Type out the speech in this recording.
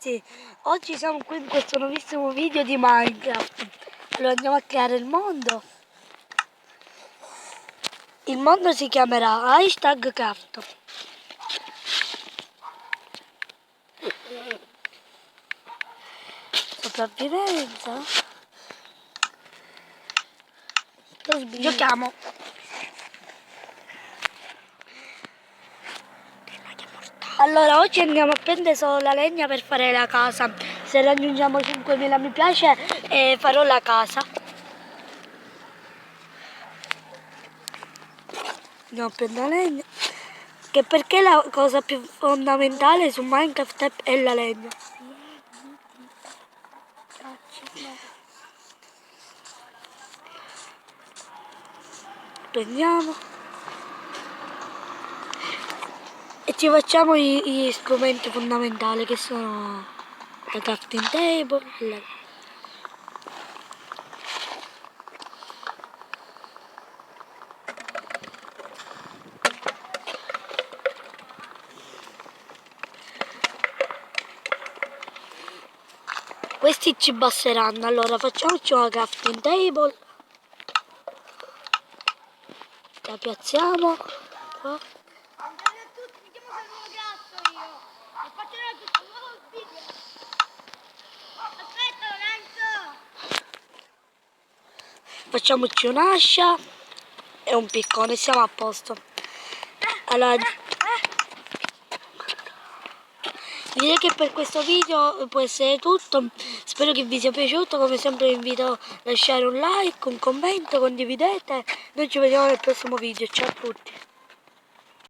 ragazzi, oggi siamo qui in questo nuovissimo video di Minecraft. Allora andiamo a creare il mondo. Il mondo si chiamerà #craft. Sopravvivenza. Giochiamo. Allora, oggi andiamo a prendere solo la legna per fare la casa. Se raggiungiamo 5.000 mi piace farò la casa. Andiamo a prendere la legna. Che perché la cosa più fondamentale su Minecraft è la legna. Prendiamo. E ci facciamo gli strumenti fondamentali che sono la crafting table. Questi ci basteranno, allora facciamoci una crafting table. La piazziamo qua. Buongiorno a tutti, mi chiamo Salvo Grasso io. E faccio questo nuovo video. Aspetta Lorenzo! Facciamoci un'ascia e un piccone, siamo a posto. Allora, direi che per questo video può essere tutto. Spero che vi sia piaciuto. Come sempre vi invito a lasciare un like, un commento, condividete. Noi ci vediamo nel prossimo video. Ciao a tutti.